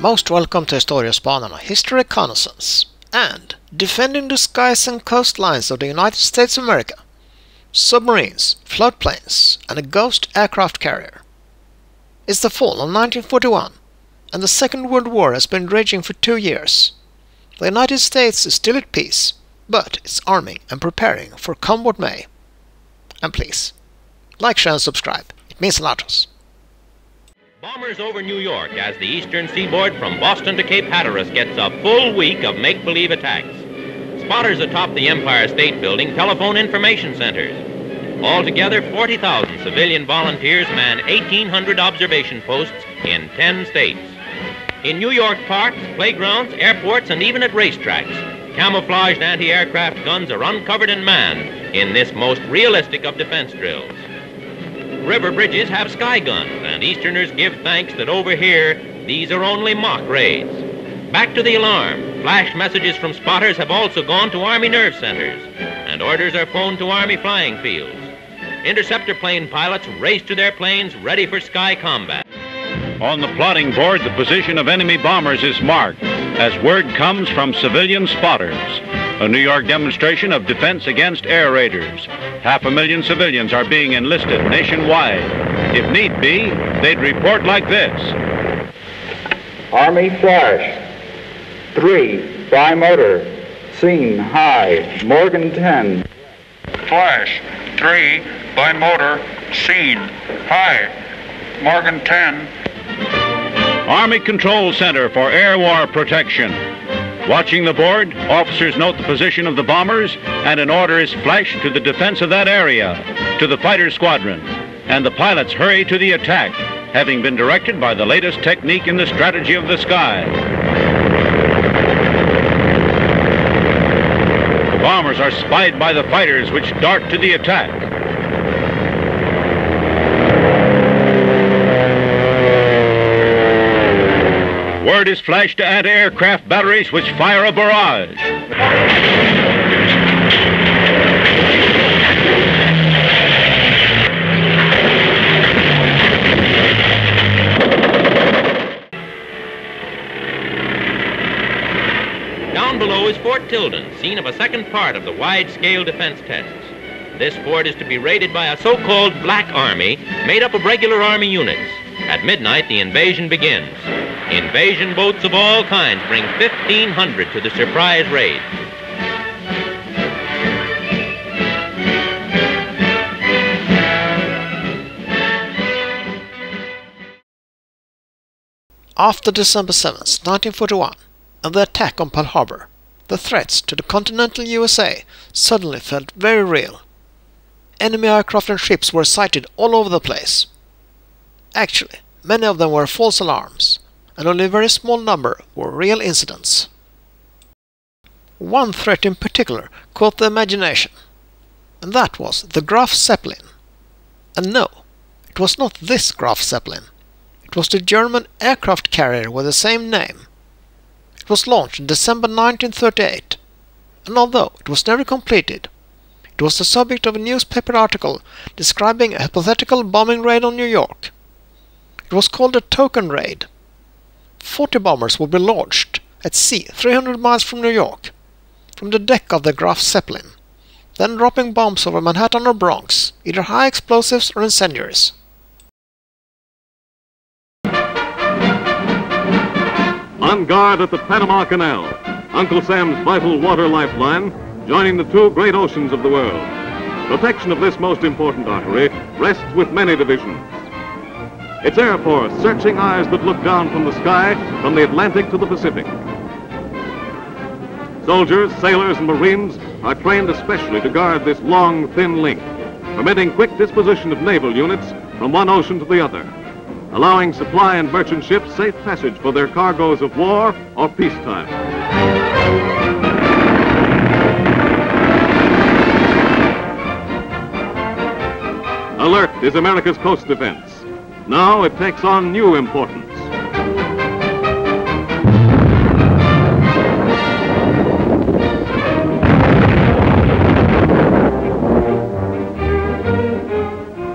Most welcome to Historiespanarna History Reconnaissance and Defending the Skies and Coastlines of the United States of America, Submarines, Floatplanes and a Ghost Aircraft Carrier. It's the fall of 1941 and the Second World War has been raging for 2 years. The United States is still at peace, but it's arming and preparing for come what may. And please, like, share and subscribe. It means a lot to us. Bombers over New York as the eastern seaboard from Boston to Cape Hatteras gets a full week of make-believe attacks. Spotters atop the Empire State Building telephone information centers. Altogether, 40,000 civilian volunteers man 1,800 observation posts in 10 states. In New York parks, playgrounds, airports, and even at racetracks, camouflaged anti-aircraft guns are uncovered and manned in this most realistic of defense drills. River bridges have sky guns, and Easterners give thanks that over here, these are only mock raids. Back to the alarm. Flash messages from spotters have also gone to Army nerve centers, and orders are phoned to Army flying fields. Interceptor plane pilots race to their planes ready for sky combat. On the plotting board, the position of enemy bombers is marked as word comes from civilian spotters. A New York demonstration of defense against air raiders. 500,000 civilians are being enlisted nationwide. If need be, they'd report like this. Army flash. 3, bimotor. Scene high. Morgan 10. Flash. 3, bimotor. Scene high. Morgan 10. Army Control Center for Air War Protection. Watching the board, officers note the position of the bombers, and an order is flashed to the defense of that area, to the fighter squadron, and the pilots hurry to the attack, having been directed by the latest technique in the strategy of the sky. The bombers are spied by the fighters, which dart to the attack. Word is flashed to anti-aircraft batteries which fire a barrage. Down below is Fort Tilden, scene of a second part of the wide-scale defense tests. This fort is to be raided by a so-called Black Army made up of regular Army units. At midnight, the invasion begins. Invasion boats of all kinds bring 1,500 to the surprise raid. After December 7th, 1941, and the attack on Pearl Harbor, the threats to the continental USA suddenly felt very real. Enemy aircraft and ships were sighted all over the place. Actually, many of them were false alarms, and only a very small number were real incidents. One threat in particular caught the imagination, and that was the Graf Zeppelin. And no, it was not this Graf Zeppelin. It was the German aircraft carrier with the same name. It was launched in December 1938, and although it was never completed, it was the subject of a newspaper article describing a hypothetical bombing raid on New York. It was called a token raid. 40 bombers would be launched at sea 300 miles from New York, from the deck of the Graf Zeppelin, then dropping bombs over Manhattan or Bronx, either high explosives or incendiaries. On guard at the Panama Canal, Uncle Sam's vital water lifeline, joining the two great oceans of the world. Protection of this most important artery rests with many divisions. Its Air Force, searching eyes that look down from the sky, from the Atlantic to the Pacific. Soldiers, sailors, and Marines are trained especially to guard this long, thin link, permitting quick disposition of naval units from one ocean to the other, allowing supply and merchant ships safe passage for their cargoes of war or peacetime. Alert is America's coast defense. Now it takes on new importance.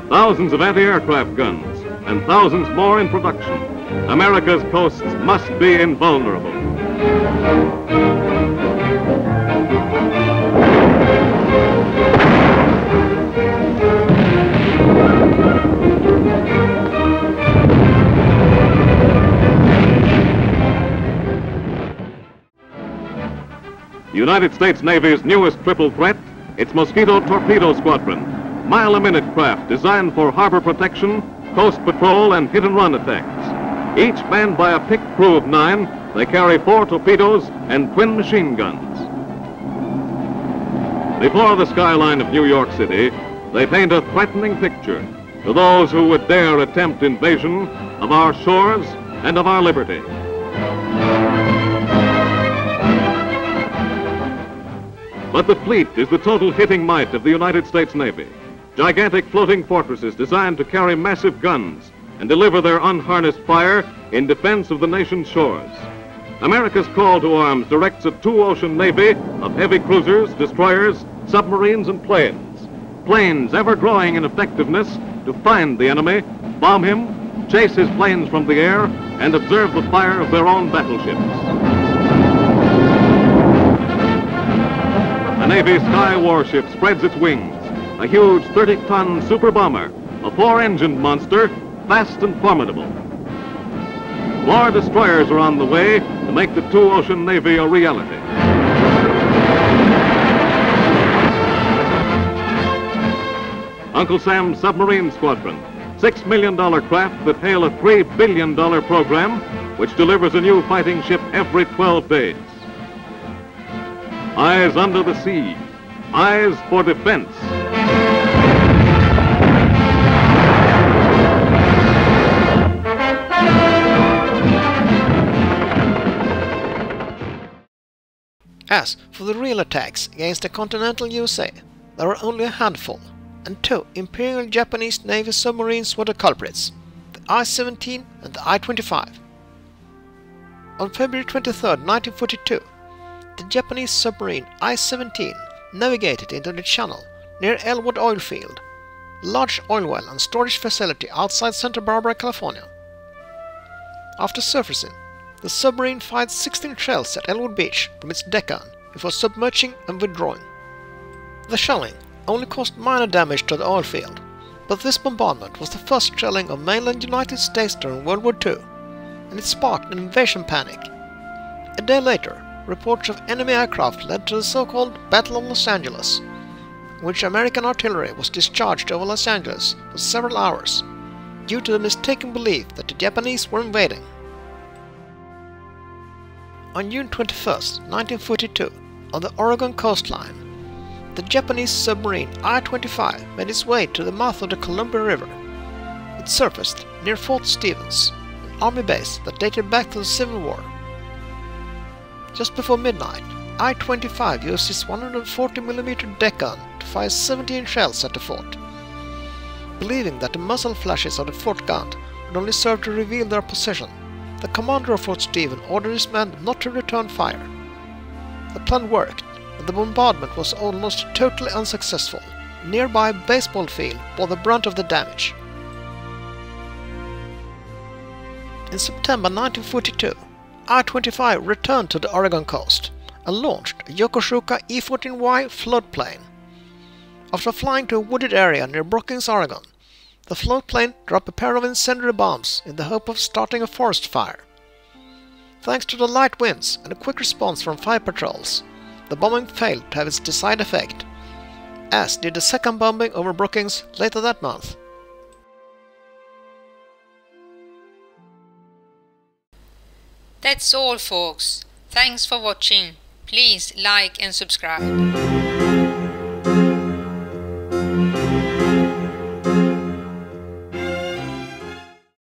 Thousands of anti-aircraft guns and thousands more in production America's coasts must be invulnerable. The United States Navy's newest triple threat, its Mosquito Torpedo Squadron, mile-a-minute craft designed for harbor protection, coast patrol, and hit-and-run attacks. Each manned by a picked crew of 9, they carry 4 torpedoes and twin machine guns. Before the skyline of New York City, they paint a threatening picture to those who would dare attempt invasion of our shores and of our liberty. But the fleet is the total hitting might of the United States Navy. Gigantic floating fortresses designed to carry massive guns and deliver their unharnessed fire in defense of the nation's shores. America's call to arms directs a two-ocean navy of heavy cruisers, destroyers, submarines, and planes. Planes ever growing in effectiveness to find the enemy, bomb him, chase his planes from the air, and observe the fire of their own battleships. The Navy Sky Warship spreads its wings, a huge 30-ton super bomber, a 4-engined monster, fast and formidable. More destroyers are on the way to make the two-ocean Navy a reality. Uncle Sam's Submarine Squadron, $6 million craft that hail a $3 billion program, which delivers a new fighting ship every 12 days. Eyes under the sea. Eyes for defense. As for the real attacks against the continental USA, there were only a handful, and 2 Imperial Japanese Navy submarines were the culprits, the I-17 and the I-25. On February 23, 1942, the Japanese submarine I-17 navigated into the channel near Elwood Oil Field, a large oil well and storage facility outside Santa Barbara, California. After surfacing, the submarine fired 16 shells at Elwood Beach from its deckgun before submerging and withdrawing. The shelling only caused minor damage to the oil field, but this bombardment was the first shelling of mainland United States during World War II, and it sparked an invasion panic. A day later, reports of enemy aircraft led to the so-called Battle of Los Angeles, in which American artillery was discharged over Los Angeles for several hours, due to the mistaken belief that the Japanese were invading. On June 21, 1942, on the Oregon coastline, the Japanese submarine I-25 made its way to the mouth of the Columbia River. It surfaced near Fort Stevens, an army base that dated back to the Civil War. Just before midnight, I-25 used its 140mm deck gun to fire 17 shells at the fort. Believing that the muzzle flashes of the fort gun would only serve to reveal their position, the commander of Fort Stevens ordered his men not to return fire. The plan worked, and the bombardment was almost totally unsuccessful. A nearby baseball field bore the brunt of the damage. In September 1942, I-25 returned to the Oregon coast and launched a Yokosuka E-14Y floatplane. After flying to a wooded area near Brookings, Oregon, the floatplane dropped a pair of incendiary bombs in the hope of starting a forest fire. Thanks to the light winds and a quick response from fire patrols, the bombing failed to have its desired effect, as did the second bombing over Brookings later that month. That's all, folks. Thanks for watching. Please like and subscribe.